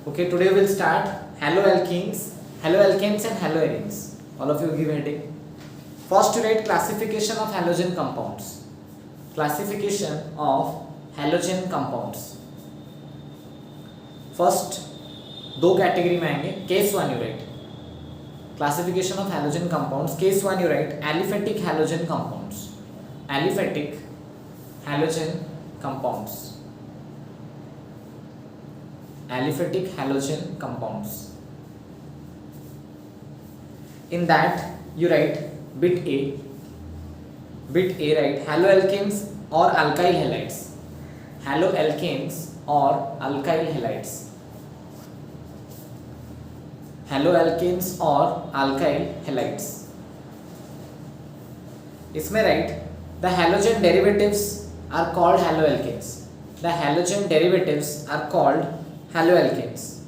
Okay, today we'll start haloalkenes, haloalkanes and haloarenes. All of you give heading. First to write classification of halogen compounds. Classification of halogen compounds. First दो category में आएंगे. Case 1 you write classification of halogen compounds. Case 1 you write aliphatic halogen compounds. Aliphatic halogen compounds. Aliphatic halogen compounds. In that you write bit A. Bit A write haloalkanes or alkyl halides. Haloalkanes or alkyl halides. Haloalkanes or alkyl halides. इसमें write the halogen derivatives are called haloalkanes. The halogen derivatives are called haloalkanes,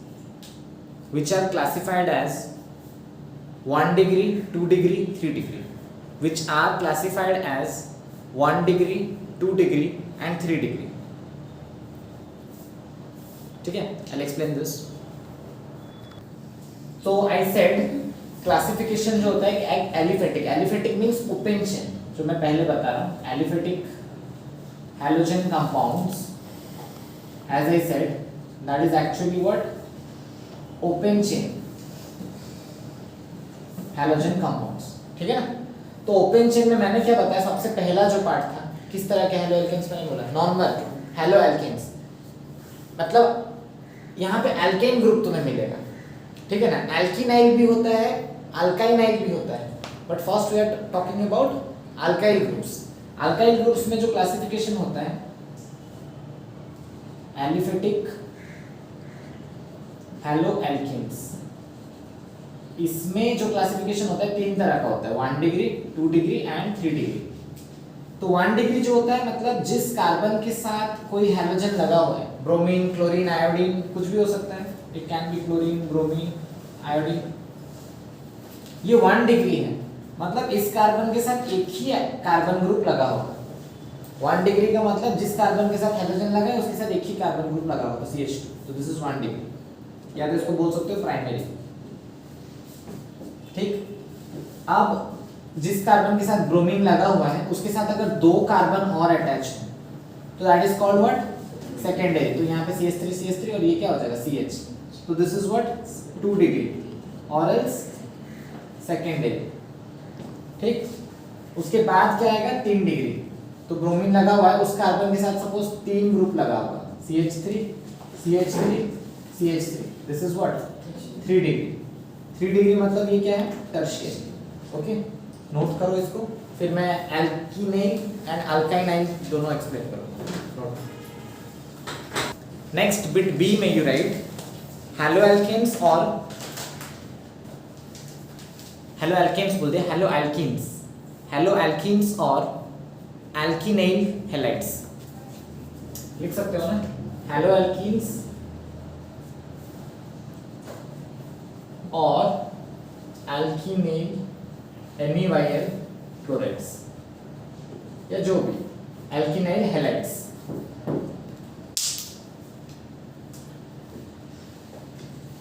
which are classified as 1 degree, 2 degree, 3 degree, which are classified as 1 degree, 2 degree and 3 degree. ठीक है, I'll explain this. So I said classification जो होता है कि aliphatic, aliphatic means open chain, जो मैं पहले बता रहा हूँ. Aliphatic halogen compounds, as I said, that is actually what open chain halogen compounds. ठीक है ना. तो ओपन चेन में मैंने क्या बताया, सबसे पहला जो पार्ट था किस तरह के हेलोएल्केन्स मैंने बोला, नॉर्मल हेलोएल्केन्स, मतलब यहाँ पे एल्केन ग्रुप तुम्हें मिलेगा. ठीक है ना. एल्किनाइल भी होता है, अल्काइनाइल भी होता है, but first we are talking about alkyl groups. Alkyl groups में जो क्लासिफिकेशन होता है एलिफेटिक हेलोएल्केन्स, इसमें जो क्लासिफिकेशन होता है तीन तरह का होता है, 1 डिग्री, 2 डिग्री एंड 3 डिग्री. तो 1 डिग्री जो होता है मतलब जिस कार्बन के साथ कोई हेलोजन लगा हुआ है, ब्रोमीन, क्लोरीन, आयोडीन, कुछ भी हो सकता है. It can be chlorine, bromine, iodine. ये 1 डिग्री है, मतलब इस कार्बन के साथ एक ही कार्बन ग्रुप लगा होगा. 1 डिग्री का मतलब जिस कार्बन के साथ हेलोजन लगा है उसके साथ एक ही कार्बन ग्रुप लगा होगा, CH2. तो दिस इज 1 डिग्री, या तो इसको बोल सकते हो प्राइमरी. ठीक. अब जिस कार्बन के साथ ब्रोमीन लगा हुआ है उसके साथ अगर दो कार्बन और अटैच हो तो that is called what, secondary. तो यहाँ पे CH3 और ये क्या हो जाएगा CH. तो दिस इज व्हाट 2 डिग्री और एल्स सेकेंडरी. ठीक. उसके बाद क्या आएगा 3 डिग्री. तो ब्रोमीन लगा हुआ है, उस कार्बन के साथ सपोज 3 ग्रुप लगा हुआ, CH3 CH3 CH3. This is what 3 degree. 3 degree मतलब ये क्या है, टर्शियरी. ओके, नोट करो इसको, फिर मैं एल्कीनाइल एंड अल्काइनाइल दोनों एक्सप्लेन करूंगा. नेक्स्ट बिट बी में यू राइट हेलोएल्केन्स और हेलोएल्केन्स बोल दे, हेलोएल्कीन्स, हेलोएल्कीन्स और एल्किनाइल हैलाइड्स लिख सकते हो ना. हेलोएल्कीन्स और एल्किनाइल NaYl क्लोराइड्स या जो भी एल्किनाइल हैलाइड्स.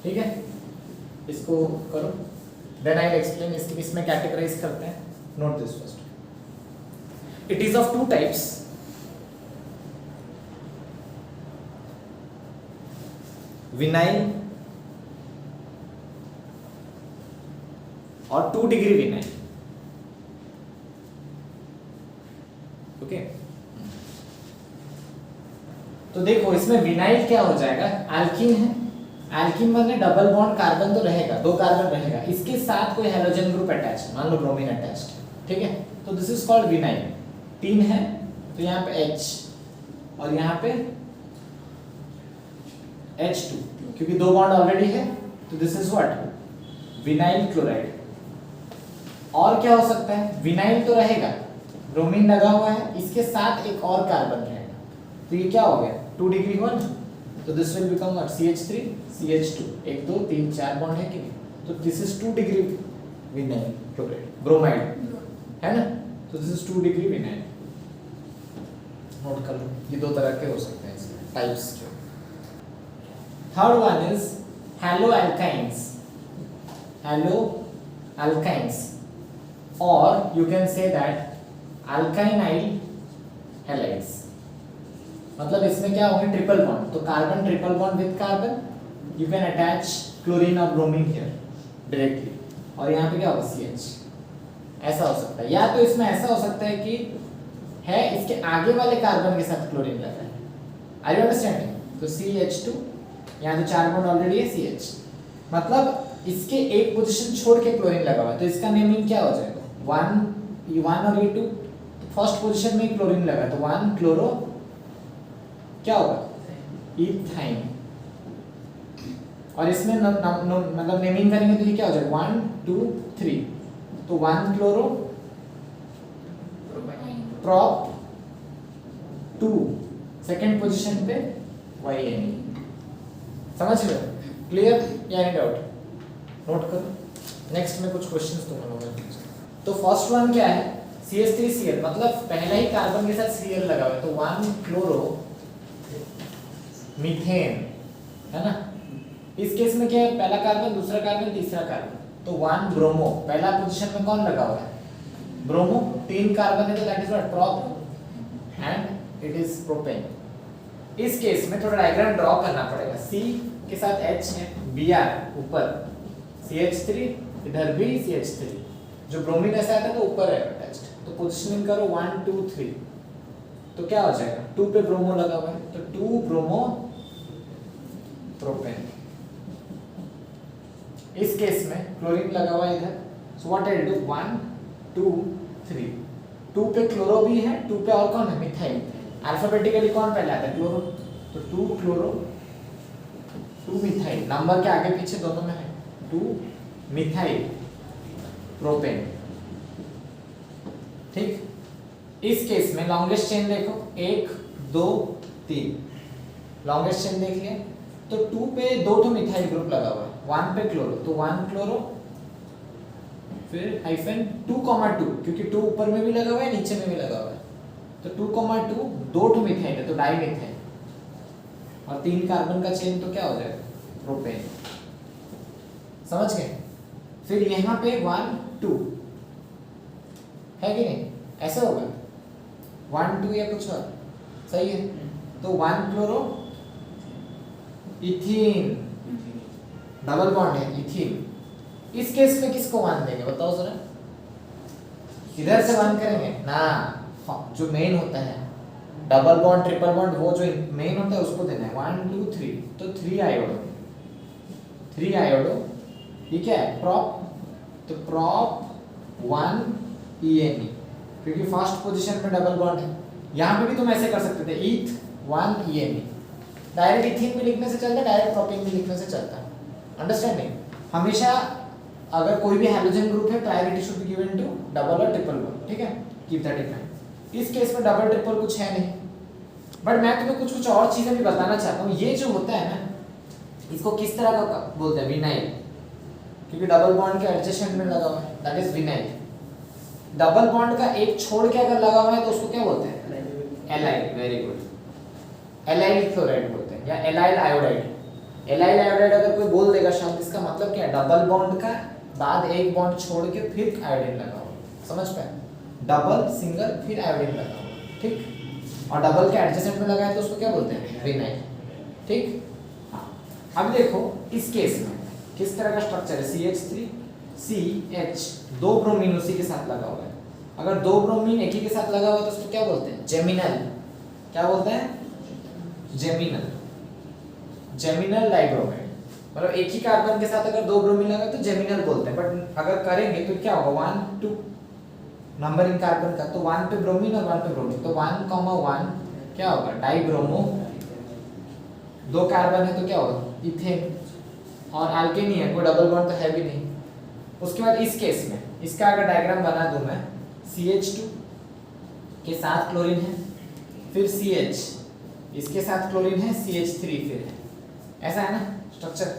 ठीक है, इसको करो, देन आई विल एक्सप्लेन. इसमें कैटेगराइज करते हैं. Note this first. It is of 2 types. Vinyl और 2 डिग्री विनाइल. ओके. तो देखो इसमें विनाइल क्या हो जाएगा, एल्कीन है. एल्कीन माने डबल बॉन्ड कार्बन तो रहेगा, 2 कार्बन रहेगा, इसके साथ कोई हेलोजन ग्रुप अटैच है, मान लो ब्रोमीन अटैच्ड. ठीक है. तो दिस इज कॉल्ड विनाइल. 3 है तो यहाँ पे H और यहाँ पे H2, क्योंकि 2 बॉन्ड ऑलरेडी है. तो this is what vinyl chloride. और क्या हो सकता है, विनाइल तो रहेगा, ब्रोमीन लगा हुआ है, इसके साथ एक और कार्बन रहेगा. तो ये क्या हो गया 2 डिग्री 1. तो this will become what CH3 CH2. 1 2 3 4 bond है कि नहीं. तो this is 2 degree vinyl chloride, bromide है ना. तो this is 2 degree vinyl. Note कर लो, ये 2 तरह के हो सकते हैं इसमें टाइप्स. जो third one is haloalkynes, haloalkynes, or you can say that alkynyl halides. मतलब इसमें क्या होंगे, ट्रिपल बॉन्ड, तो carbon triple bond with carbon, you can attach chlorine और ब्रोमीन हियर डायरेक्टली, और यहाँ पे क्या होगा CH, ऐसा हो सकता है। या तो इसमें ऐसा हो सकता है कि है इसके आगे वाले कार्बन के साथ क्लोरीन लगा है, आर यू अंडरस्टैंडिंग? तो CH2, यहाँ तो 4 बॉन्ड ऑलरेडी है CH, मतलब इसके एक पोजीशन छोड़ के क्लोरीन लगा हुआ है, तो इसका नेमिंग क्या हो जाएगा, 1 और E2, फर्स्ट पोजीशन में क्लोरीन लगा तो 1 क्लोरो क्या होगा, इथाइन, और इसमें मतलब नेमिंग करेंगे तो ये क्या हो जाएगा, 1 2 3, तो 1 क्लोरो प्रॉप 2, सेकेंड पोजीशन पे YN, समझ रहे हो? क्लियर या एनी डाउट? नोट करो, नेक्स्ट में कुछ क्वेश्चंस तुम्हारे। तो फर्स्ट वन क्या है, CH3Cl, मतलब पहला ही कार्बन के साथ Cl लगा हुआ है, तो 1 क्लोरो मीथेन, है ना। इस केस में क्या है, पहला कार्बन, दूसरा कार्बन, तीसरा कार्बन, तो 1 ब्रोमो, पहला पोजीशन में कौन लगा हुआ है, ब्रोमो, 3 कार्बन है तो that is what, prop, and it is propane. इस केस में थोड़ा डायग्राम ड्रॉ करना पड़ेगा, C के साथ H है, Br ऊपर, CH3 इधर भी CH3, जो ब्रोमीन ऐसा आता है तो ऊपर है अटैच्ड, तो पोजीशनिंग करो 1 2 3, तो क्या हो जाएगा, 2 पे ब्रोमो लगा हुआ है, तो 2 ब्रोमो प्रोपेन। इस केस में क्लोरीन लगा हुआ है इधर, सो व्हाट आई डू, 1 2 3, 2 पे क्लोरो भी है, 2 पे और कौन है, मिथाइल, अल्फाबेटिकली कौन पहले आता है, क्लोरो, तो 2 क्लोरो 2 मिथाइल, नंबर के आगे पीछे दोनों में है, 2 मिथाइल प्रोपेन, ठीक। इस केस में लॉन्गेस्ट चेन देखो, 1 2 3, लॉन्गेस्ट चेन देख लिया, तो 2 पे 2 मिथाइल ग्रुप लगा हुआ है, 1 पे क्लोरो, तो 1 क्लोरो, फिर हाइफन 2,2, क्योंकि 2 ऊपर में भी लगा हुआ है, नीचे में भी लगा हुआ है, तो 2,2, 2 मिथाइल है तो डाइमिथाइल, और 3 कार्बन का चेन तो क्या हो जाएगा, प्रोपेन, समझ गए। फिर यहाँ पे 1 2 है कि नहीं, ऐसे होगा 1 2 या कुछ और, सही है, तो 1 क्लोरो इथीन, डबल बॉन्ड है इथीन। इस केस में किसको 1 देंगे बताओ जरा, इधर से 1 करेंगे ना, जो मेन होता है डबल बॉन्ड ट्रिपल बॉन्ड, वो जो मेन होता है उसको देना है, 1 2 3, तो 3 आयोडो, 3 आयोडो, ये क्या है, प्रोप, तो प्रोप 1 ENE, क्योंकि फर्स्ट पोजीशन में डबल बॉन्ड है। यहाँ पे भी तुम ऐसे कर सकते थे, ईथ 1 ENE, डायरेक्ट इथीन भी लिखने से चलता है, डायरेक्ट प्रोपेन भी लिखने से चलता है, अंडरस्टैंडिंग। हमेशा अगर कोई भी हैलोजन ग्रुप है, priority should be given to double और ट्रिपल बॉन्ड, ठीक है, कीप दैट इन माइंड। इस केस में डबल ट्रिपल कुछ है नहीं, बट मैं तुम्हें कुछ और चीजें भी बताना चाहता हूँ। ये जो होता है ना, इसको किस तरह का बोलते हैं, विनाइल, क्योंकि डबल बॉन्ड के एडजेसेंट में लगा हुआ है, that is vinyl. Double bond का एक छोड़ के अगर लगा हुआ है तो उसको क्या बोलते हैं, allyl, very good, allyl chloride बोलते हैं, या एलाइल आयोडाइड। एलाइल आयोडाइड अगर कोई बोल देगा शब्द, इसका मतलब क्या है, डबल बॉन्ड का बाद एक बॉन्ड छोड़ के फिर आयोडीन लगा हुआ, समझ पाए, डबल सिंगल फिर आयोडीन लगा हुआ, ठीक, और डबल के एडजेसेंट में लगा है तो उसको क्या बोलते हैं, विनाइल, ठीक। हाँ, अब देखो इस केस में किस तरह का स्ट्रक्चर है, CH3 CH, 2 ब्रोमीन उसी के साथ लगा हुआ है। अगर 2 ब्रोमीन एक ही के साथ लगा हुआ है तो उसको क्या बोलते हैं, जेमिनल, क्या बोलते हैं, जेमिनल, जेमिनल डाइब्रोमाइड, मतलब एक ही कार्बन के साथ अगर 2 ब्रोमीन लगा तो जेमिनल बोलते हैं। बट अगर करेंगे तो क्या होगा, 1 2 नंबर इन कार्बन का, तो 1 पे ब्रोमीन और 1 पे ब्रोमीन, तो 1,1 क्या होगा, डाइब्रोमो, 2 कार्बन है तो क्या होगा, इथेन, और अल्केन ही है, कोई डबल बॉन्ड तो है भी नहीं। उसके बाद इस केस में इसका अगर डायग्राम बना दूं मैं, CH2 के साथ क्लोरीन है, फिर CH, इसके साथ क्लोरीन है, CH3 फिर है, ऐसा है ना स्ट्रक्चर,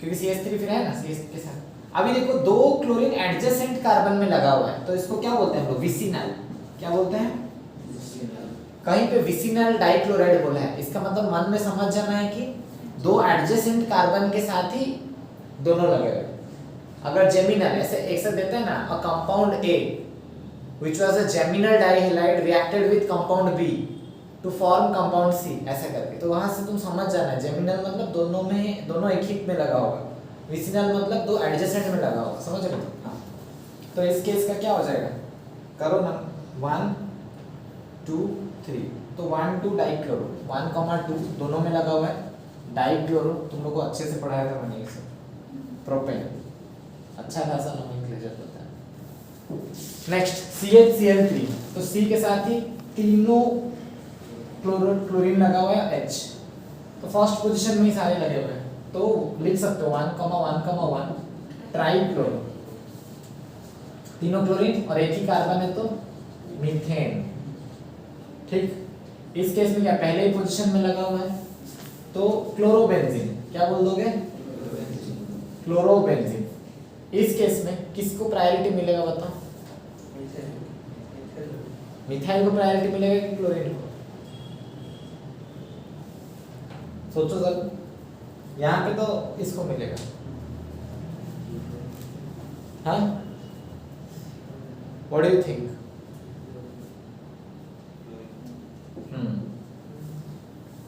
क्योंकि CH3 फिर है ना CH के साथ। अभी देखो 2 क्लोरीन एडजेसेंट कार्बन में लगा हुआ है, तो इसको क्या बोलते हैं हम लोग, विसिनल, क्या बोलते हैं, कहीं पे विसिनल डाइक्लोराइड बोला है, इसका मतलब मन में समझ जाना है कि दो एडजेसेंट कार्बन के साथ ही दोनों लगे हुए। अगर जेमिनल ऐसे एक साथ देते हैं ना, a compound A which was a geminal dihalide reacted with compound B to form compound C, ऐसा करके, तो वहां से तुम समझ जाना जेमिनल मतलब दोनों एक ही में लगा होगा, विसिनल मतलब दो एडजेसेंट में लगा होगा, समझ रहे हो? हाँ। तो इस केस का क्या हो जाएगा, करो ना, 1 2 3, तो 1 2 डाइक्लोरो, 1,2 दोनों में लगा हुआ है, डाइक्लोरो तुम लोग को अच्छे से पढ़ाया था मैंने इसे, प्रोपेन, अच्छा खासा नोमेनक्लेचर होता है। नेक्स्ट CHCl3, तो C के साथ ही तीनों क्लोरीन लगा हुआ है H, तो फर्स्ट पोजीशन में ही सारे लगे हुए हैं, तो लिख सकते हो 1,1,1 ट्राइक्लोरो, तीनों क्लोरीन और एक ही कार्बन है तो मीथेन। ठीक, इस केस में क्या पहले ही पोजीशन में लगा हुआ है, तो क्लोरोबेंजीन, क्या बोल दोगे, क्लोरोबेंजीन। इस केस में किसको प्रायोरिटी मिलेगा बताओ, मिथाइल को प्रायोरिटी मिलेगा कि क्लोरीन को, सोचो सर, यहाँ पे तो इसको मिलेगा, हाँ, what do you think?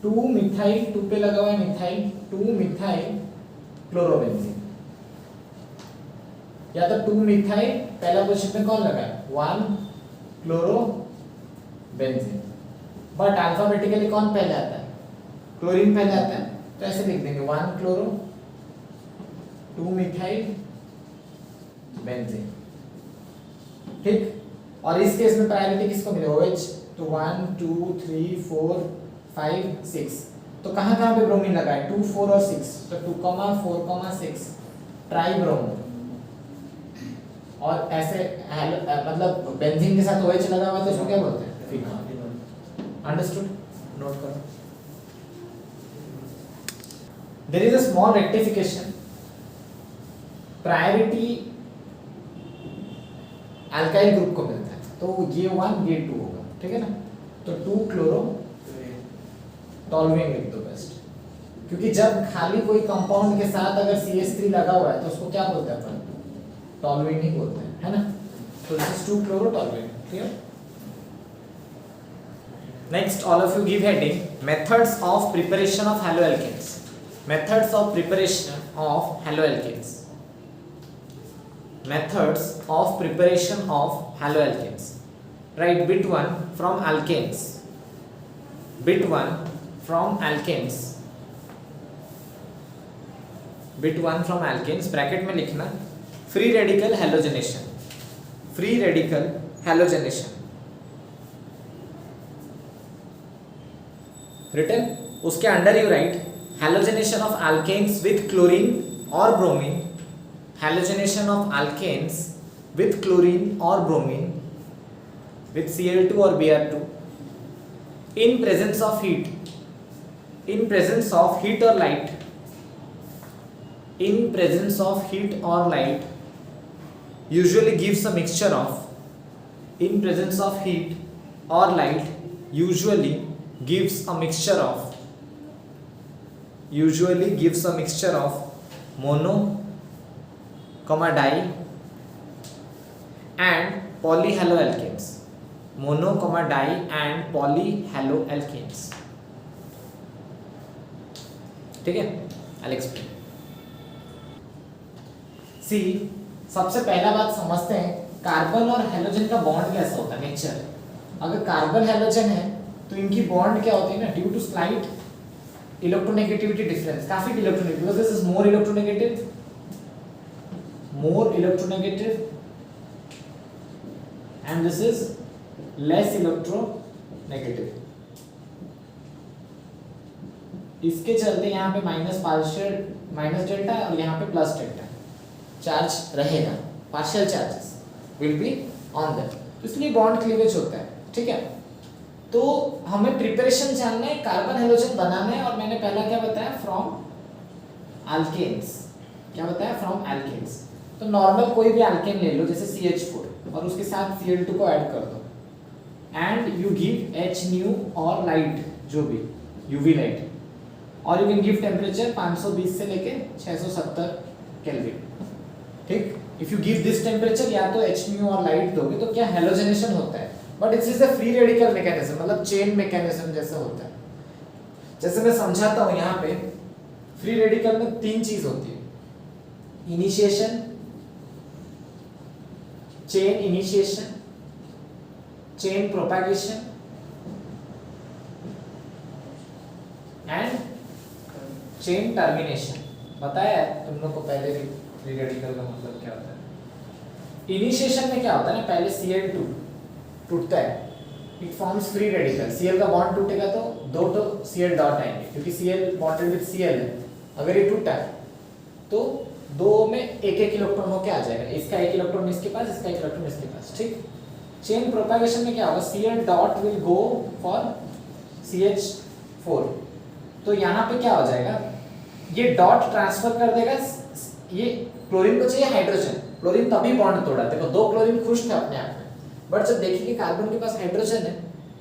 2 methyl, 2 पे लगा हुआ है मिथाइल, 2 मिथाइल क्लोरोबेंजीन, या तो 2 मिथाइल, पहला पोजीशन में कौन लगा है, 1 क्लोरोबेंजीन, बट अल्फाबेटिकली कौन पहले आता है, क्लोरीन पहले आता है, तो ऐसे लिख देंगे 1 क्लोरो 2 मिथाइल बेंजीन। ठीक, और इस केस में प्रायोरिटी किसको मिले, OH, तो 1 2 3 4 5 6, तो कहाँ कहाँ पे ब्रोमीन लगा है, 2 4 और 6, तो 2, 4, 6 ट्राइब्रोमो, और ऐसे मतलब बेंजीन के साथ OH लगा हुआ है तो इसको क्या बोलते हैं, फीनॉल। अंडरस्टूड, नोट करो। There is a small rectification, priority alkyl group को मिलता है, तो ये 1 ये 2 होगा, ठीक है ना, तो 2 क्लोरो टॉलुएन लिख दो बेस्ट, क्योंकि जब खाली कोई कंपाउंड के साथ अगर CH3 लगा हुआ है तो उसको क्या बोलते हैं अपन, टॉलुएन ही बोलते हैं, है ना, तो this is 2 chloro toluene, clear. Next, all of you give heading methods of preparation of haloalkanes, methods of preparation of haloalkanes, methods of preparation of haloalkanes. Write bit 1 from alkanes, bit 1 from alkanes, bit 1 from alkanes, bracket में लिखना free radical halogenation, free radical halogenation written, उसके under you right halogenation of alkanes with chlorine or bromine, halogenation of alkanes with chlorine or bromine with Cl2 or Br2 in presence of heat, in presence of heat or light, in presence of heat or light usually gives a mixture of, in presence of heat or light usually gives a mixture of, usually gives a mixture of mono, di and polyhaloalkanes, mono, di and polyhaloalkanes, ठीक है, I explain. सी, सबसे पहला बात समझते हैं carbon और halogen का bond कैसा होता है, नेचर। अगर कार्बन हेलोजन है तो इनकी बॉन्ड क्या होती है ना, due to slight electronegativity difference, काफी electronegative, because this is more electronegative, more electronegative and this is less electronegative, इसके चलते यहाँ पे माइनस डेल्टा और यहाँ पे प्लस डेल्टा चार्ज रहेगा, partial charges will be on that, तो इसलिए बॉन्ड क्लीवेज होता है, ठीक है। तो हमें प्रिपरेशन जानना है, कार्बन हेलोजन बनाना है, और मैंने पहला क्या बताया, फ्रॉम एल्केन्स, क्या बताया, फ्रॉम एल्केन्स। तो नॉर्मल कोई भी एल्केन ले लो जैसे CH4 और उसके साथ Cl2 को ऐड कर दो and you give H new और लाइट, जो भी UV लाइट, और यू कैन गिव टेम्परेचर 520 से लेके 670 केल्विन। ठीक, if you give this temperature या तो एच म्यू और लाइट दोगे तो क्या हेलोजनेशन होता है, but it's is a free radical mechanism, मतलब चेन मैकेनिज्म जैसा होता है। जैसे मैं समझाता हूं, यहाँ पे फ्री रेडिकल में 3 चीज होती है, initiation, chain initiation, chain propagation and chain termination. बताया है तुम लोग को पहले भी फ्री रेडिकल का मतलब क्या होता है। इनिशिएशन में क्या होता है ना, पहले Cl2 टूटता है, it forms free radical, Cl का बॉन्ड टूटेगा तो 2 तो Cl डॉट आएंगे, क्योंकि Cl बॉन्डेड विद Cl है। अगर ये टूटा तो 2 में एक इलेक्ट्रॉन होके आ जाएगा, इसका एक इलेक्ट्रॉन इसके पास, इसका एक इलेक्ट्रॉन इसके पास। ठीक, चेन प्रोपैगेशन में क्या होगा, Cl dot will go for CH4, तो यहाँ पे क्या हो जाएगा, ये डॉट ट्रांसफर कर देगा, ये क्लोरीन को चाहिए हाइड्रोजन, क्लोरीन तभी बॉन्ड तोड़ा, देखो 2 क्लोरीन खुश थे अपने आप में, बट जब देखिए कि कार्बन के पास हाइड्रोजन है,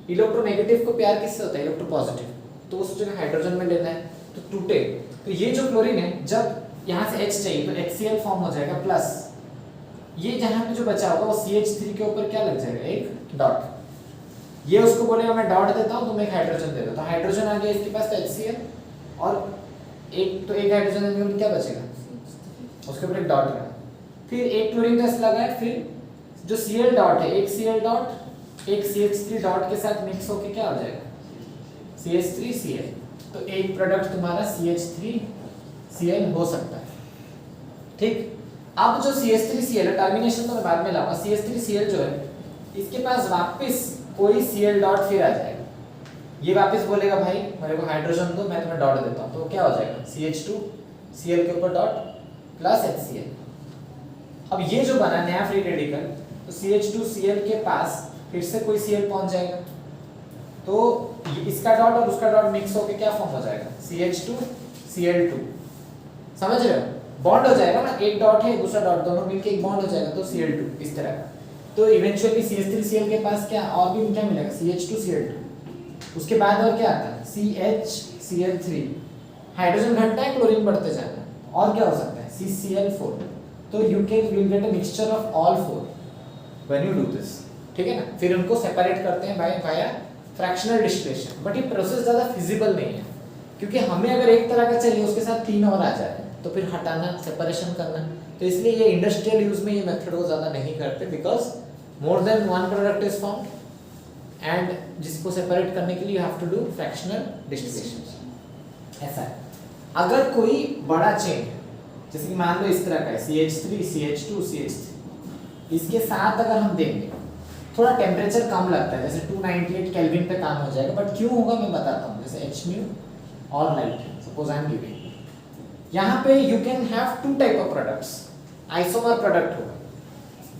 इलेक्ट्रोनेगेटिव को प्यार किससे होता है, इलेक्ट्रोपॉजिटिव, तो उस जगह हाइड्रोजन में लेना है तो टूटे, तो ये जो क्लोरीन है जब यहाँ से H चाहिए तो HCl फॉर्म हो जाएगा प्लस, ये जहाँ पे जो बचा होगा वो CH3 के ऊपर क्या लग जाएगा, एक डॉट, ये उसको बोलेगा मैं डॉट देता हूँ, तुम एक हाइड्रोजन दे दो, तो हाइड्रोजन आ गया इसके पास तो HCl, और एक हाइड्रोजन देने के क्या बचेगा, उसके ऊपर एक डॉट लगा, फिर एक क्लोरीन गैस लगा है, फिर जो Cl डॉट है, एक Cl डॉट एक CH3 डॉट के साथ मिक्स होके क्या हो जाएगा, CH3Cl, तो एक प्रोडक्ट तुम्हारा CH3Cl हो सकता है। ठीक, अब जो CH3Cl है, टर्मिनेशन तो मैं बाद में लाऊंगा, CH3Cl जो है इसके पास वापस कोई Cl डॉट फिर आ जाएगा, ये वापस बोलेगा भाई मेरे को हाइड्रोजन दो, मैं तुम्हें डॉट देता हूँ, तो क्या हो जाएगा, CH2Cl के ऊपर डॉट प्लस HCl। अब ये जो बना नया फ्री रेडिकल, तो CH2Cl के पास फिर से कोई Cl पहुंच जाएगा, तो इसका डॉट और उसका डॉट मिक्स होके क्या फॉर्म हो जाएगा, CH2Cl2, समझ रहे हो, बॉन्ड हो जाएगा ना, एक डॉट है दूसरा डॉट, दोनों मिलके एक बॉन्ड हो जाएगा, तो Cl2 इस तरह का। तो इवेंचुअली CH3Cl के पास क्या और भी क्या मिलेगा, CH2Cl2, उसके बाद और क्या आता है, CHCl3, हाइड्रोजन घटता है, क्लोरीन बढ़ते जाता है, और क्या हो सकता है, CCl4, तो you will get a mixture of all 4 when you do this। ठीक है ना, फिर उनको सेपरेट करते हैं वाया फ्रैक्शनल डिस्टिलेशन, बट ये प्रोसेस ज़्यादा फिजिबल नहीं है, क्योंकि हमें अगर एक तरह का चाहिए उसके साथ 3 और आ जाए तो फिर हटाना, सेपरेशन करना, तो इसलिए ये इंडस्ट्रियल यूज में ये मेथड को ज़्यादा नहीं करते, because more than 1 product is found and जिसको सेपरेट करने के लिए you have to do fractional distillation. ऐसा है, अगर कोई बड़ा चेन है, जैसे कि मान लो इस तरह का है, CH3 CH2 CH3, इसके साथ अगर हम देंगे थोड़ा टेम्परेचर कम लगता है, जैसे 298 केल्विन पे काम हो जाएगा, बट क्यों होगा मैं बताता हूँ, जैसे H म्यू और light, suppose I am giving, यहाँ पे you can have 2 type of products, isomer product होगा,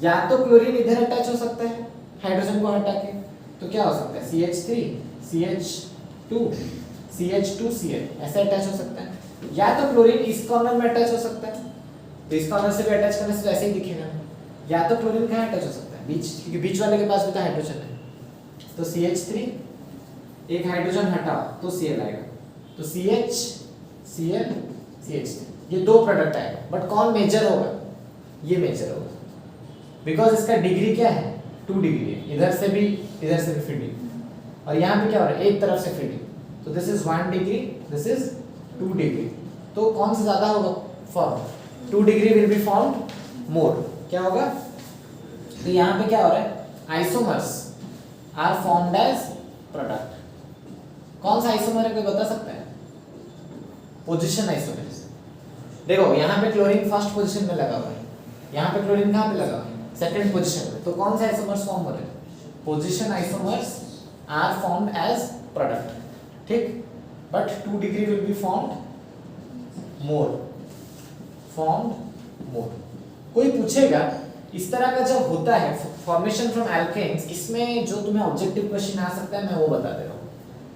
या तो क्लोरीन इधर अटैच हो सकता है हाइड्रोजन को हटा के, तो क्या हो सकता है, CH3 CH2 CH2Cl ऐसे अटैच हो सकता है, या तो क्लोरीन इस कॉर्नर में अटैच हो सकता है, तो इस कॉर्नर से भी अटैच करने से ऐसे ही दिखेगा, या तो क्लोरीन कहाँ अटैच हो सकता है, बीच, क्योंकि बीच वाले के पास भी तो हाइड्रोजन है, तो CH3 एक हाइड्रोजन हटाओ तो Cl आएगा, तो CH Cl CH3, ये 2 प्रोडक्ट आएगा, बट कौन मेजर होगा, ये मेजर होगा, बिकॉज इसका डिग्री क्या है, 2 डिग्री है, इधर से भी फीडिंग, और यहाँ पे क्या हो रहा है, एक तरफ से फीडिंग, तो this is 1 degree, this is 2 degree, तो कौन सा ज्यादा होगा form, 2 degree will be found more, क्या होगा, तो यहाँ पे क्या हो रहा है, isomers are formed as product, कौन सा आइसोमर है कोई बता सकता है, पोजीशन आइसोमर, देखो यहाँ पे क्लोरीन फर्स्ट पोजीशन में लगा हुआ है, यहाँ पे क्लोरीन कहाँ पे लगा हुआ है, सेकंड पोजीशन में, तो कौन सा आइसोमर्स फॉर्म हो रहे हैं, position isomers are formed as product, ठीक, but 2 degree will be formed more. कोई पूछेगा इस तरह का जब होता है फॉर्मेशन फ्रॉम एल्केन्स, इसमें जो तुम्हें ऑब्जेक्टिव क्वेश्चन आ सकता है, मैं वो बता दे रहा हूँ,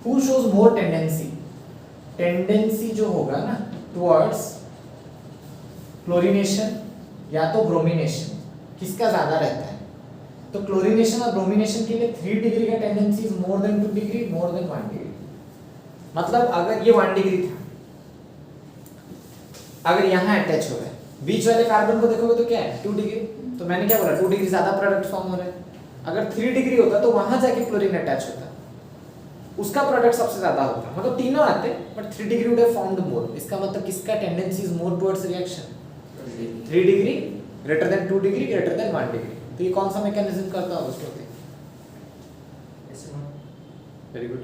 हु शोज मोर टेंडेंसी जो होगा ना टुवर्ड्स क्लोरीनेशन या तो ब्रोमिनेशन, किसका ज्यादा रहता है, तो क्लोरीनेशन और ब्रोमिनेशन के लिए 3 डिग्री का tendency is more than 2 degree, more than 1 degree, मतलब अगर ये 1 डिग्री था अगर यहाँ अटैच हो गए, बीच वाले कार्बन को देखोगे तो क्या है 2 डिग्री, तो मैंने क्या बोला 2 डिग्री ज्यादा प्रोडक्ट फॉर्म हो रहा है। अगर 3 डिग्री होता तो वहां जाके क्लोरीन अटैच होता, उसका प्रोडक्ट सबसे ज्यादा होता, मतलब तीनों आते but 3 degree would have formed more. इसका मतलब किसका tendency is more towards reaction, 3 degree greater than 2 degree greater than 1 degree. तो ये कौन सा मैकेनिज्म करता होगा उसको? Very good,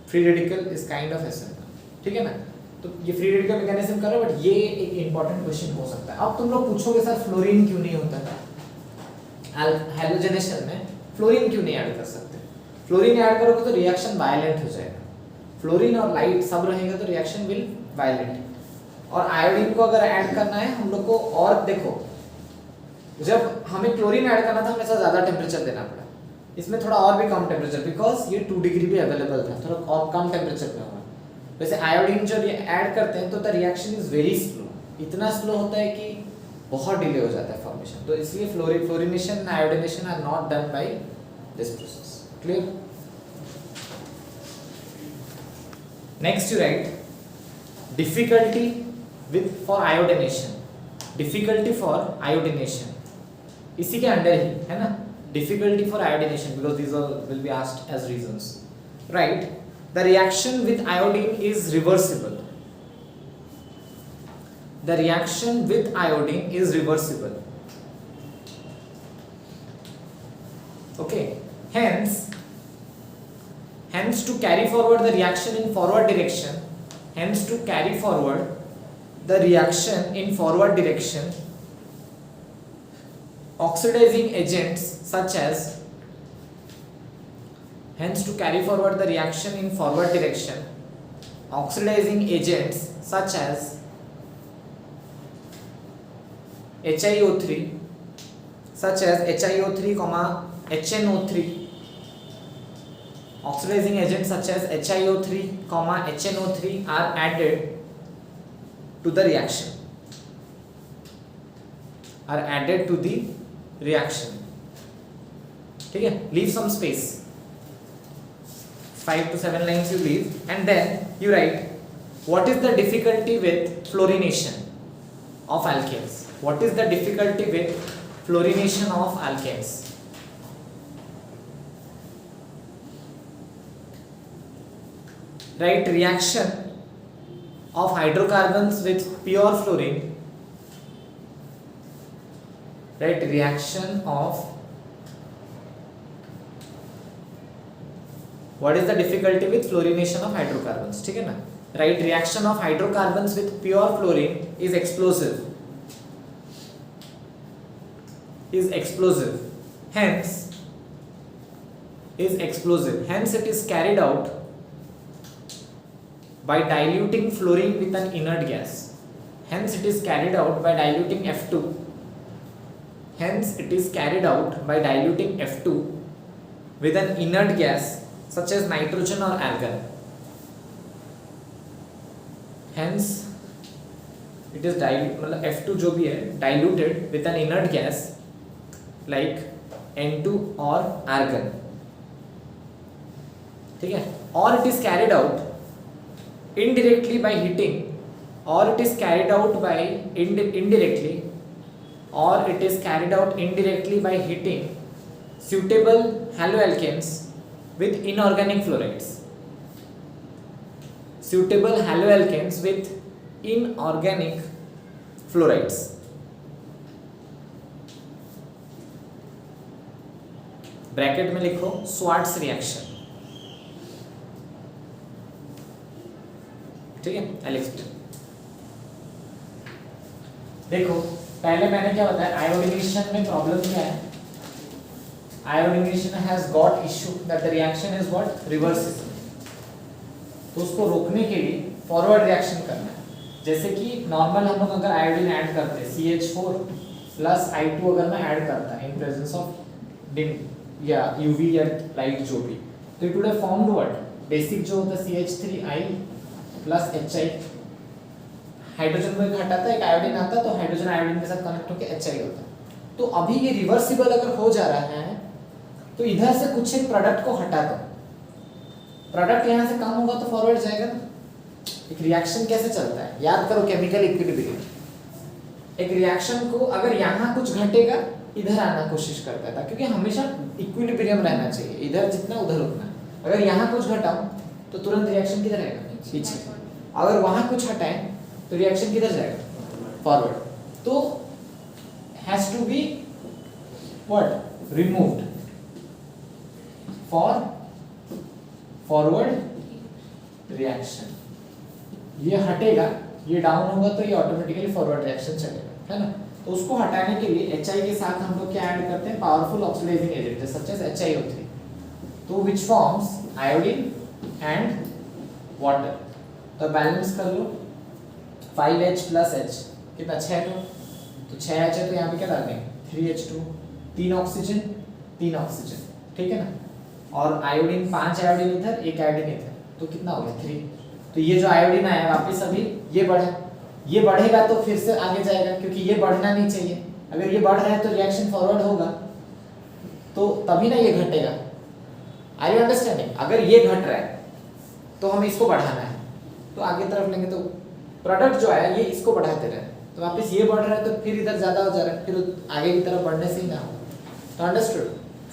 free radical is kind of SN, ठीक है ना। तो ये फ्री रेडिकल मैकेनिज्म कर रहा है, बट ये एक इंपॉर्टेंट क्वेश्चन हो सकता है। अब तुम लोग पूछोगे सर फ्लोरीन क्यों नहीं होता है हैलोजेनेशन में, फ्लोरीन क्यों नहीं ऐड कर सकते? फ्लोरीन ऐड करोगे तो रिएक्शन वायलेंट हो जाएगा, फ्लोरीन और लाइट सब रहेगा तो रिएक्शन विल वायलेंट। और आयोडीन को अगर ऐड करना है हम लोग को, और देखो जब हमें क्लोरीन ऐड करना था हमें ज्यादा टेम्परेचर देना पड़ा, इसमें थोड़ा और भी कम टेम्परेचर, बिकॉज ये 2 डिग्री भी अवेलेबल था, थोड़ा और कम टेम्परेचर में होगा। वैसे आयोडीन जब ये ऐड करते हैं तो the reaction is very slow, इतना स्लो होता है कि बहुत डिले हो जाता है फॉर्मेशन। तो इसलिए fluorination and iodination are not done by this process. Clear? Next you write difficulty with for iodination, difficulty for iodination इसी के अंडर ही है ना, difficulty for iodination, because these all will be asked as reasons, right? The reaction with iodine is reversible, the reaction with iodine is reversible, okay? Hence to carry forward the reaction in forward direction, hence to carry forward the reaction in forward direction, oxidizing agents such as, hence to carry forward the reaction in forward direction, oxidizing agents such as HiO3, such as HiO3, HNO3, oxidizing agents such as HiO3, HNO3 are added to the reaction, are added to the reaction, ठीक है? Leave some space, 5 to 7 lines you leave, and then you write what is the difficulty with fluorination of alkanes. What is the difficulty with fluorination of alkanes? Write reaction of hydrocarbons with pure fluorine, right? Reaction of, what is the difficulty with fluorination of hydrocarbons, ठीक है ना? Right, reaction of hydrocarbons with pure fluorine is explosive, hence it is carried out by diluting fluorine with an inert gas, hence it is carried out by diluting F2, hence it is carried out by diluting F2 with an inert gas such as nitrogen or argon, hence it is मतलब F2 जो भी है diluted with an inert gas like N2 or argon, ठीक है? or it is carried out indirectly by heating, or it is carried out by indirectly, or it is carried out indirectly by heating suitable haloalkanes with inorganic fluorides, suitable haloalkanes with inorganic fluorides. Bracket में लिखो Swarts reaction, ठीक है? I'll explain. देखो पहले मैंने क्या बताया, iodination में प्रॉब्लम क्या है? Iodination has got issue that the reaction is what, reversible. तो उसको रोकने के लिए फॉरवर्ड रिएक्शन करना है। जैसे कि नॉर्मल हम लोग अगर आयोडीन ऐड करते हैं CH4 प्लस I2 अगर मैं ऐड करता इन प्रेजेंस ऑफ डिम या UV या लाइट जो भी, तो it would have formed what, basic जो होता है CH3I प्लस HI, हाइड्रोजन को एक हटाता है, एक आयोडीन आता है, तो हाइड्रोजन आयोडीन के साथ कनेक्ट होकर HI होता है। तो अभी ये रिवर्सिबल अगर हो जा रहा है तो इधर से कुछ एक प्रोडक्ट को हटा दो, प्रोडक्ट यहाँ से कम होगा तो फॉरवर्ड जाएगा ना, एक रिएक्शन कैसे चलता है, याद करो केमिकल इक्विलिब्रियम। एक रिएक्शन को अगर यहाँ कुछ घटेगा इधर आना कोशिश करता था, क्योंकि हमेशा इक्विलिब्रियम रहना चाहिए, इधर जितना उधर उतना। अगर यहाँ कुछ घटाऊं तो तुरंत रिएक्शन किधर आएगा, पीछे। अगर वहाँ कुछ हटाएं तो रिएक्शन किधर जाएगा, फॉरवर्ड। तो has to be what, removed for forward reaction. ये हटेगा, ये डाउन होगा तो ये ऑटोमेटिकली फॉरवर्ड रिएक्शन चलेगा, है ना। तो उसको हटाने के लिए HI के साथ हम लोग क्या ऐड करते हैं, powerful oxidising agent such as HiO3, तो which forms iodine and water. तो बैलेंस कर लो, 5H + H कितना, 6 तो 6H है, तो यहाँ पे क्या डालेंगे 3H2, 3 ऑक्सीजन 3 ऑक्सीजन, ठीक है ना। और आयोडीन 5 आयोडीन इधर 1 आयोडीन इधर, तो कितना हो गया 3। तो ये जो आयोडीन आया वापस अभी ये बढ़ा, ये बढ़ेगा तो फिर से आगे जाएगा, क्योंकि ये बढ़ना नहीं चाहिए। अगर ये बढ़ रहा है तो रिएक्शन फॉरवर्ड होगा, तो तभी ना ये घटेगा। Are you understanding? अगर ये घट रहा है तो हमें इसको बढ़ाना है, तो आगे तरफ लेंगे तो प्रोडक्ट जो है ये इसको बढ़ाते रहे, तो वापस ये बढ़ रहा है तो फिर इधर ज्यादा हो जा रहा है, फिर आगे की तरफ बढ़ने से ही ना हो। तो understood?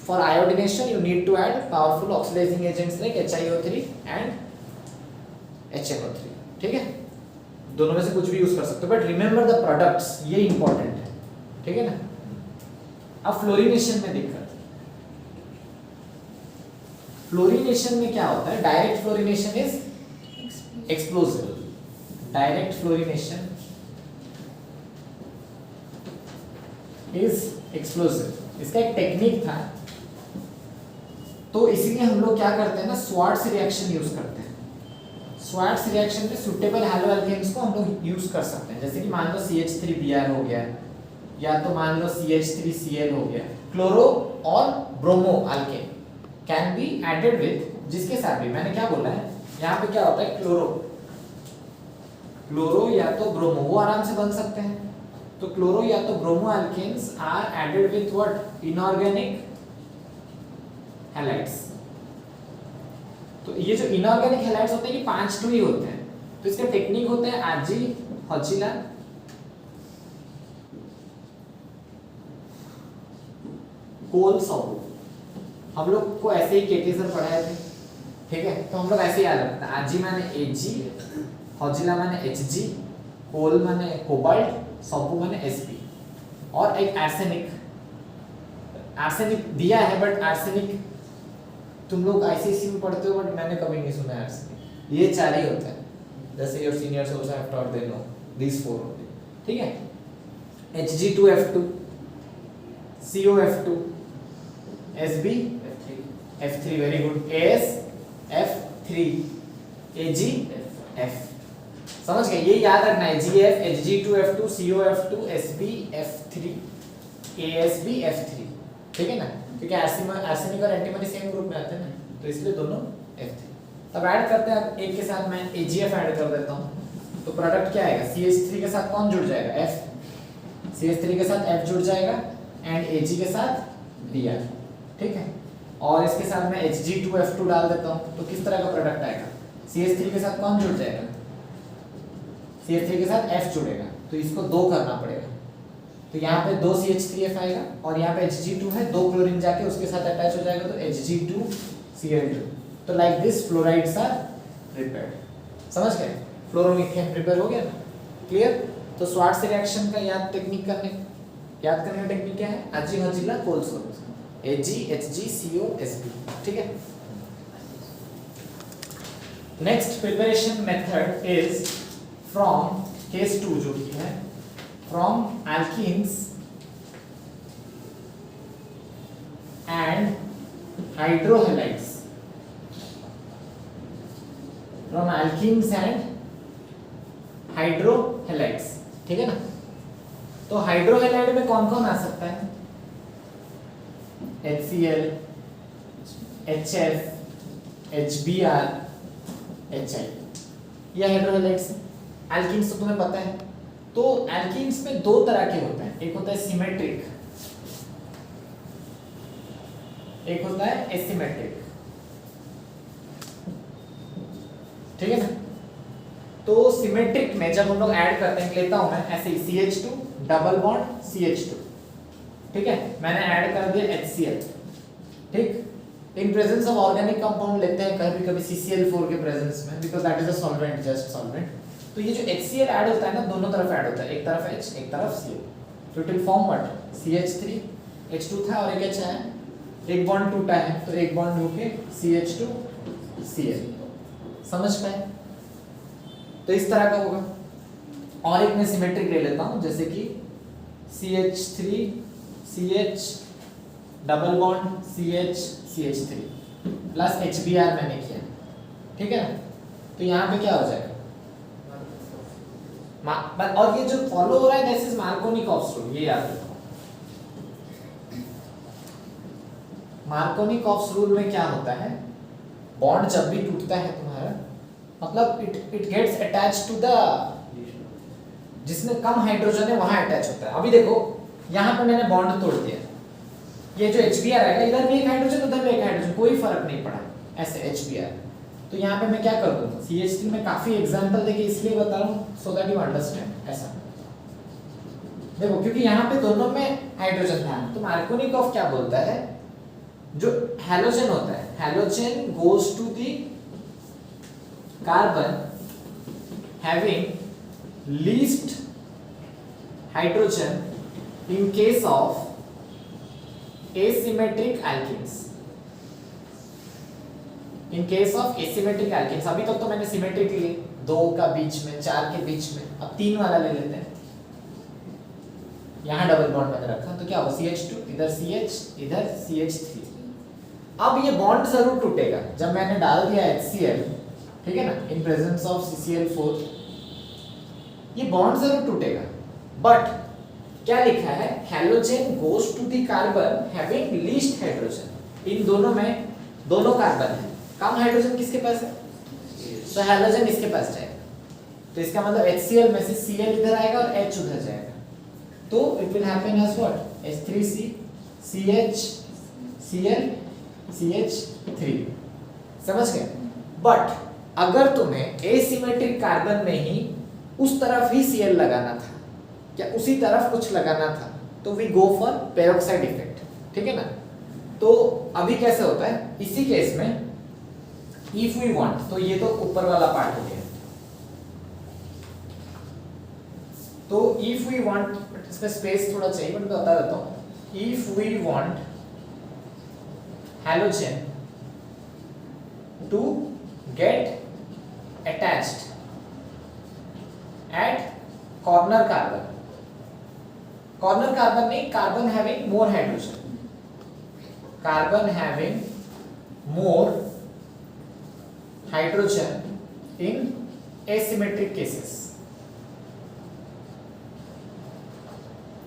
For iodination you need to add powerful oxidising agents like HiO3 and HNO3, ठीक है। दोनों में से कुछ भी यूज कर सकते हो, बट रिमेंबर द प्रोडक्ट्स, ये इंपॉर्टेंट है, ठीक है ना। अब फ्लोरीनेशन में दिक्कत। फ्लोरीनेशन में क्या होता है, direct fluorination is explosive, direct fluorination is explosive. इसका एक टेक्निक था, तो इसीलिए हम लोग क्या करते हैं ना, स्वार्ट्स रिएक्शन यूज करते हैं। स्वार्ट्स रिएक्शन में सुटेबल हैलो एल्केन्स को हम लोग यूज कर सकते हैं, जैसे कि मान लो CH3Br हो गया, या तो मान लो CH3Cl हो गया। क्लोरो और bromo alkane can be added with, जिसके साथ भी मैंने क्या बोला है, यहाँ पे क्या होता है, क्लोरो या तो ब्रोमो, वो आराम से बन सकते हैं। तो क्लोरो या तो bromo alkanes are added with what, inorganic halides. तो ये जो इनऑर्गेनिक हैलाइड्स होते हैं ये 5 ही होते हैं। तो इसका टेक्निक होता है आजी हचिला, कोल सॉल्व। हम लोग को ऐसे ही केटी सर पढ़ाए थे, ठीक है। तो हम लोग ऐसे याद रखते हैं, आजी माने Ag, हचिला माने Hg, कोल माने कोबाल्ट, सॉल्व माने Sp। और एक आर्सेनिक, आर्सेनिक दिया है बट आर्सेनिक तुम लोग ICSE में पढ़ते हो, बट मैंने कभी नहीं सुना है आर्सेनिक। ये 4 ही होता है, जैसे your seniors also have taught, they know this 4 only, ठीक है। Hg2F2, COF2, Sb F3, very good, AsF3, AgF। समझ गए? ये याद रखना है, GF Hg2F2 COF2 SbF3 AsBF3, ठीक है ना, क्योंकि आर्सेनिक और एंटीमनी सेम ग्रुप में आते हैं ना, तो इसलिए दोनों F3। अब ऐड करते हैं, एक के साथ मैं AgF ऐड कर देता हूँ, तो प्रोडक्ट क्या आएगा, CH3 के साथ कौन जुड़ जाएगा, F, CH3 के साथ F जुड़ जाएगा एंड Ag के साथ Br, ठीक है। और इसके साथ मैं Hg2F2 डाल देता हूँ, तो किस तरह का प्रोडक्ट आएगा, CH3 के साथ कौन जुड़ जाएगा, CH3 के साथ F जुड़ेगा, तो इसको 2 करना पड़ेगा। तो यहाँ पे 2 CH3F आएगा और यहाँ पे Hg2 है, 2 क्लोरीन जाके उसके साथ अटैच हो जाएगा, तो Hg2Cl2। तो like this fluorides are prepared. समझ गए? फ्लोरोमीथेन प्रिपेयर हो गया ना, क्लियर। तो स्वार्ट्स रिएक्शन का याद करने का टेक्निक क्या है, Ag हचिला कोल सॉल्व, Ag Hg CO Sp, ठीक है। Next preparation method is from case 2, जो कि है from alkenes and hydrohalides, from alkenes and hydrohalides, ठीक है ना। तो हाइड्रोहैलाइड में कौन कौन आ सकता है, HCl, HF, HBr, HI, ये हाइड्रोहैलाइड्स। एल्कीन्स तो तुम्हें पता है। तो एल्कीन्स में 2 तरह के होते हैं, एक होता है सिमेट्रिक, एक होता है एसिमेट्रिक, ठीक है ना। तो सिमेट्रिक में जब हम लोग ऐड करते हैं, लेता हूं मैं ऐसे ही CH2 डबल बॉन्ड CH2, ठीक है, मैंने ऐड कर दिया HCl, ठीक। In presence of organic compound लेते हैं कभी कभी CCl4 के प्रेजेंस में, because that is a solvent, just solvent. तो ये जो HCl ऐड होता है ना, दोनों तरफ ऐड होता है, एक तरफ H एक तरफ Cl, तो it will form what, CH3 H2 था और एक H है, एक बॉन्ड टूटा है तो एक बॉन्ड होके CH2 Cl, समझ पाए? तो इस तरह का होगा। और एक मैं सिमेट्रिक ले लेता हूं, जैसे कि CH3 CH double bond CH CH3 plus HBr मैंने किया, ठीक है ना। तो यहाँ पे क्या हो जाएगा, और ये जो फॉलो हो रहा है दिस इज मार्कोनिकॉफ्स रूल, ये याद रखो। मार्कोनिकॉफ्स रूल में क्या होता है, बॉन्ड जब भी टूटता है तुम्हारा, मतलब it gets attached to the, जिसमें कम हाइड्रोजन है वहां अटैच होता है। अभी देखो यहाँ पे मैंने बॉन्ड तोड़ दिया, ये जो HBr आएगा, इधर भी एक हाइड्रोजन उधर भी एक हाइड्रोजन, कोई फर्क नहीं पड़ा, ऐसे HBr। तो यहाँ पे मैं क्या कर दूंगा, CH3 में काफी एग्जांपल देके इसलिए बता रहा हूँ सो दैट यू अंडरस्टैंड। ऐसा देखो, क्योंकि यहाँ पे दोनों में हाइड्रोजन था, तो मार्कोनिकॉफ क्या बोलता है, जो हैलोजन होता है, halogen goes to the carbon having least hydrogen in case of asymmetric alkenes, in case of asymmetric alkenes। अभी तक तो मैंने सिमेट्रिक लिए, 2 का बीच में, 4 के बीच में, अब 3 वाला ले लेते हैं। यहाँ डबल बॉन्ड मैंने रखा तो क्या होगा, CH2 इधर CH इधर CH3। अब ये बॉन्ड जरूर टूटेगा जब मैंने डाल दिया HCl, ठीक है ना, इन प्रेजेंस ऑफ CCl4, ये बॉन्ड जरूर टूटेगा, बट क्या लिखा है, halogen goes to the carbon having least hydrogen. इन दोनों में दोनों कार्बन है, कम हाइड्रोजन किसके पास है, तो हैलोजन इसके पास जाएगा। तो इसका मतलब HCl में से Cl इधर आएगा और H उधर जाएगा, तो it will happen as what, H3C CH Cl CH3, समझ गए। बट अगर तुम्हें एसिमेट्रिक कार्बन में ही उस तरफ ही Cl लगाना था, क्या उसी तरफ कुछ लगाना था, तो we go for peroxide effect, ठीक है ना। तो अभी कैसे होता है इसी केस में, इफ वी वांट, तो ये तो ऊपर वाला पार्ट हो गया, तो इफ वी वांट, इसमें स्पेस थोड़ा चाहिए बट मैं बता देता हूं, if we want halogen to get attached at corner carbon, corner carbon नहीं, carbon having more hydrogen, carbon having more hydrogen in asymmetric cases.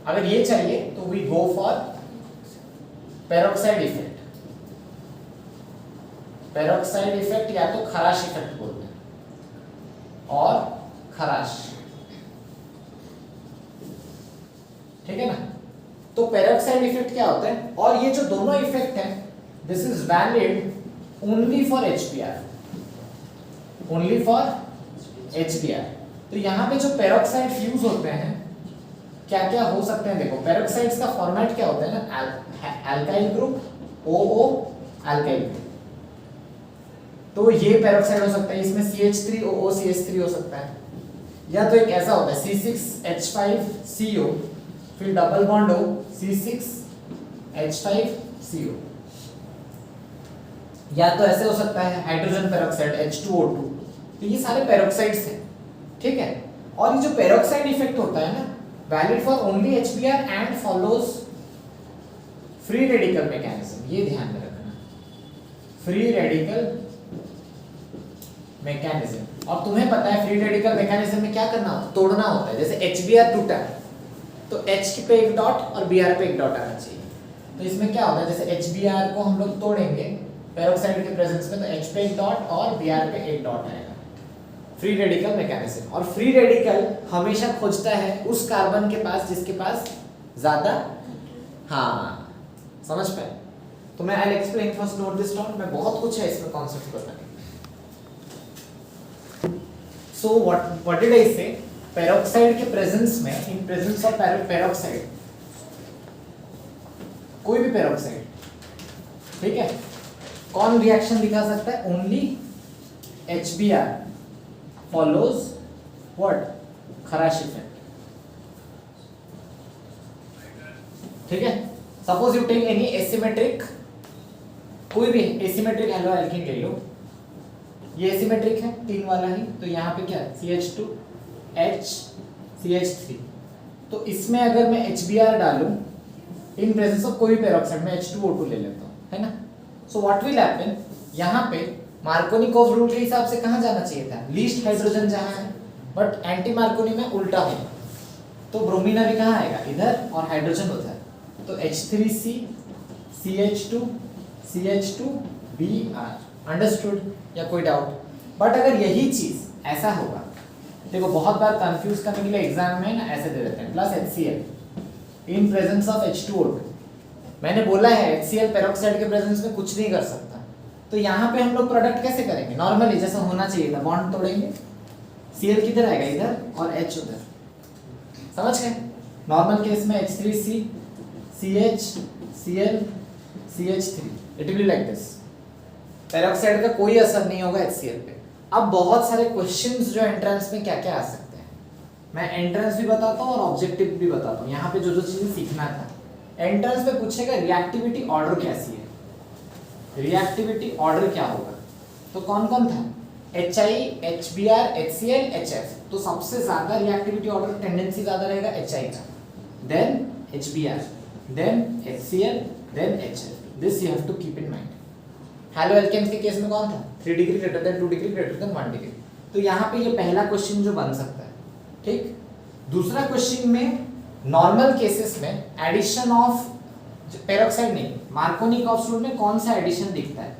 अगर ये चाहिए तो we go for peroxide effect, peroxide effect या तो खराश इफेक्ट बोलते हैं, और खराश, ठीक है ना। तो पेरोक्साइड इफेक्ट क्या होता है, और ये जो दोनों इफेक्ट है, this is valid only for HBr, only for HBr। तो यहाँ पे जो पेरोक्साइड फ्यूज होते हैं, क्या क्या हो सकते हैं, देखो पेरोक्साइड्स का फॉर्मेट क्या होता है ना, alkyl group OO alkyl group, तो ये पेरोक्साइड हो सकता है, इसमें CH3OO CH3 हो सकता है, या तो एक ऐसा होता है C6H5CO फिर डबल बॉन्ड हो C6H5CO, या तो ऐसे हो सकता है हाइड्रोजन पेरोक्साइड H2O2। तो ये सारे पेरोक्साइड्स हैं, ठीक है। और ये जो पेरोक्साइड इफेक्ट होता है ना, valid for only HBr and follows free radical mechanism, ये ध्यान में रखना, फ्री रेडिकल मैकेनिज्म। और तुम्हें पता है फ्री रेडिकल मैकेनिज्म में क्या करना होता है, तोड़ना होता है। जैसे HBr टूटा तो H पे एक डॉट और Br पे एक डॉट आना चाहिए। तो इसमें क्या होता है, जैसे HBr को हम लोग तोड़ेंगे पेरोक्साइड के प्रेजेंस में, तो H पे एक डॉट और Br पे एक डॉट आएगा, फ्री रेडिकल मैकेनिज्म। और फ्री रेडिकल हमेशा खोजता है उस कार्बन के पास जिसके पास ज्यादा, हाँ समझ पाए। तो मैं I explain, first note this down, मैं बहुत कुछ है इसमें कॉन्सेप्ट बताने। सो व्हाट डिड आई से, पेरोक्साइड के प्रेजेंस में, इन प्रेजेंस ऑफ पेरोक्साइड, कोई भी पेरोक्साइड, ठीक है, कौन रिएक्शन दिखा सकता है? Only HBr follows what? Kharasch effect, ठीक है। Suppose you take any asymmetric, कोई भी एसिमेट्रिक हेलो एल्कीन ले लो, ये एसिमेट्रिक है 3 वाला ही, तो यहाँ पे क्या है? CH2 H CH3, तो इसमें अगर मैं HBr डालूं इन प्रेजेंस ऑफ कोई पेरोक्साइड, मैं H2O2 ले लेता हूँ, है ना। सो व्हाट विल हैपन, यहाँ पे मार्कोनिकॉफ रूल के हिसाब से कहाँ जाना चाहिए था? लीस्ट हाइड्रोजन जहाँ है, बट एंटी मार्कोनी में उल्टा है, तो ब्रोमीन अभी कहाँ आएगा? इधर, और हाइड्रोजन उधर, तो H3C CH2 CH2 Br, understood या कोई डाउट? बट अगर यही चीज ऐसा होगा, देखो बहुत बार कंफ्यूज करने के लिए एग्जाम में ना ऐसे दे देते हैं plus HCl in presence of H2O2, मैंने बोला है HCl पेरोक्साइड के प्रेजेंस में कुछ नहीं कर सकता, तो यहाँ पे हम लोग प्रोडक्ट कैसे करेंगे? नॉर्मली जैसा होना चाहिए था, बॉन्ड तोड़ेंगे, Cl किधर आएगा? इधर, और H उधर, समझ गए? नॉर्मल केस में H3C CH Cl CH3, it will be like this, peroxide का कोई असर नहीं होगा HCl पे। अब बहुत सारे क्वेश्चंस जो एंट्रेंस में क्या क्या आ सकते हैं, मैं एंट्रेंस भी बताता हूँ और ऑब्जेक्टिव भी बताता हूँ, यहाँ पे जो जो चीजें सीखना था। एंट्रेंस में पूछेगा रिएक्टिविटी ऑर्डर कैसी है, रिएक्टिविटी ऑर्डर क्या होगा, तो कौन कौन था? HI HBr HCl HF, तो सबसे ज्यादा रिएक्टिविटी ऑर्डर टेंडेंसी ज्यादा रहेगा HI का, then HBr, then HCl, then HF, this you have to keep in mind. Haloalkanes के केस में कौन था? 3 degree greater than 2 degree greater than 1 degree, तो यहाँ पे ये पहला क्वेश्चन जो बन सकता है, ठीक। दूसरा क्वेश्चन में नॉर्मल केसेस में एडिशन ऑफ पेरोक्साइड नहीं, मार्कोनिकॉफ्स रूल में कौन सा एडिशन दिखता है?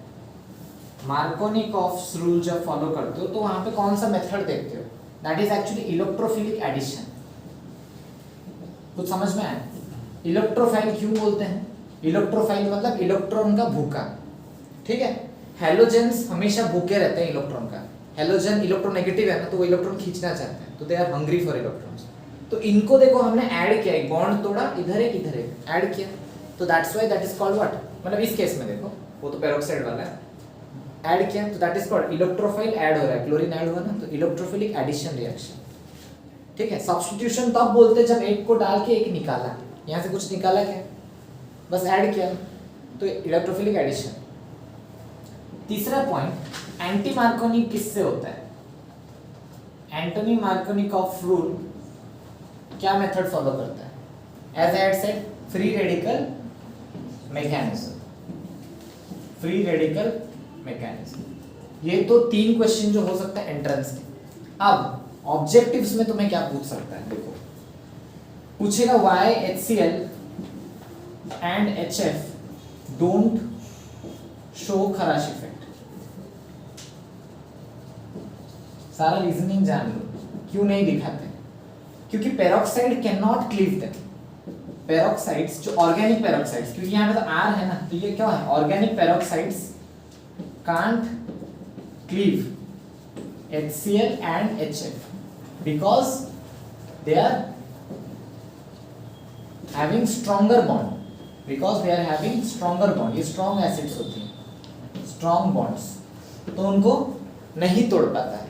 मार्कोनिकॉफ्स रूल जब फॉलो करते हो तो वहां पे कौन सा मेथड देखते हो? That is actually electrophilic addition. कुछ समझ में आया? इलेक्ट्रोफाइल क्यों बोलते हैं? इलेक्ट्रोफाइल मतलब इलेक्ट्रॉन का भूखा, ठीक है। हैलोजेंस हमेशा भूखे रहते हैं इलेक्ट्रॉन का, हैलोजन इलेक्ट्रोनेगेटिव है ना, तो वो इलेक्ट्रॉन खींचना चाहते हैं, तो they are hungry for electrons. तो इनको देखो हमने ऐड किया, एक बॉन्ड तोड़ा, इधर एक इधर एक ऐड किया, तो that's why that is called what, मतलब इस केस में देखो वो तो पेरोक्साइड वाला है, ऐड किया तो that is called electrophile, add हो रहा है, क्लोरीन ऐड हुआ ना, तो इलेक्ट्रोफिलिक एडिशन रिएक्शन, ठीक है। सब्स्टिट्यूशन तब बोलते जब एक को डाल के एक निकाला, यहाँ से कुछ निकाला क्या, बस ऐड किया, तो इलेक्ट्रोफिलिक एडिशन। तीसरा पॉइंट, एंटी मार्कोनिक किससे होता है? एंटोनी मार्कोनिकॉफ रूल क्या मेथड फॉलो करता है? As I had said, free radical mechanism, free radical mechanism. ये तो 3 क्वेश्चन जो हो सकता है एंट्रेंस के। अब ऑब्जेक्टिव्स में तुम्हें क्या पूछ सकता है? देखो पूछेगा why HCl and HF don't show Kharasch effect. सारा रीजनिंग जान लो, क्यों नहीं दिखाते? क्योंकि peroxide can not cleave them. Peroxides जो ऑर्गेनिक पेरोक्साइड्स, क्योंकि यहाँ पे तो R है ना, तो ये क्या है? Organic peroxides can't cleave HCl and HF because they are having stronger bond, because they are having stronger bond। ये strong acids होती हैं, strong bonds, तो उनको नहीं तोड़ पाता है।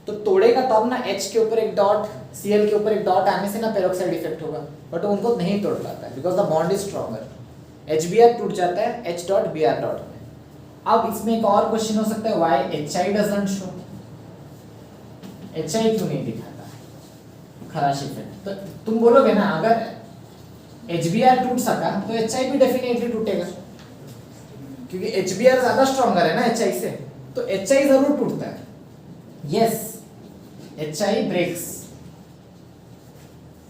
तो तोड़ेगा तब ना H के ऊपर एक डॉट, Cl के ऊपर एक डॉट आने से ना पेरोक्साइड इफेक्ट होगा, बट उनको नहीं तोड़ पाता है because the bond is stronger. HBr टूट जाता है H डॉट Br डॉट में। अब इसमें एक और क्वेश्चन हो सकता है, why HI doesn't show, HI क्यों नहीं दिखाता खराश इफेक्ट? तो तुम बोलोगे ना, अगर HBr टूट सका तो HI भी डेफिनेटली टूटेगा, क्योंकि HBr ज्यादा स्ट्रॉन्गर है ना HI से, तो HI जरूर टूटता है। यस, HI ब्रेक्स,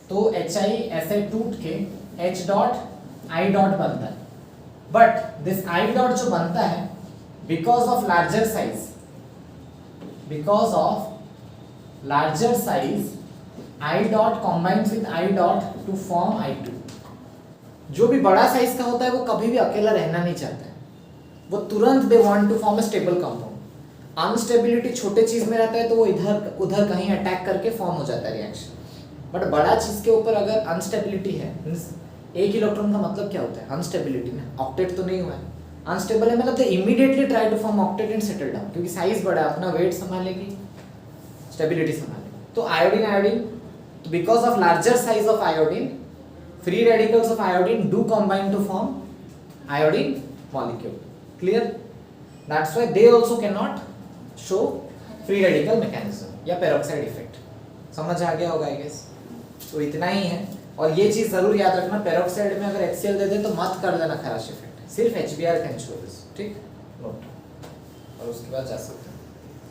तो HI ऐसे टूट के H डॉट I डॉट बनता है, बट दिस I डॉट जो बनता है because of larger size, because of larger size I dot combines with I dot to form I2। जो भी बड़ा साइज का होता है वो कभी भी अकेला रहना नहीं चाहता है, वो तुरंत they want to form a stable compound. Instability छोटे चीज में रहता है तो वो इधर उधर कहीं अटैक करके फॉर्म हो जाता है रिएक्शन। बट बड़ा चीज के ऊपर अगर अनस्टेबिलिटी है, मींस एक इलेक्ट्रॉन का मतलब क्या होता है अनस्टेबिलिटी में, ऑक्टेट तो नहीं हुआ है, अनस्टेबल है मतलब immediately try to form octet and settle down, क्योंकि साइज बड़ा है, अपना वेट संभालेगी, स्टेबिलिटी संभालेगी। तो आयोडीन तो because of larger size of iodine, free radicals of iodine do combine to form iodine molecule. Clear? That's why they also can not show free radical mechanism या peroxide effect. समझ आ गया होगा I guess. तो इतना ही है, और ये चीज जरूर याद रखना, पेरोक्साइड में अगर HCl दे दे तो मत कर देना खराश इफेक्ट, सिर्फ HBr कैन शो दिस, ठीक नोट, और उसके बाद जा सकते हैं।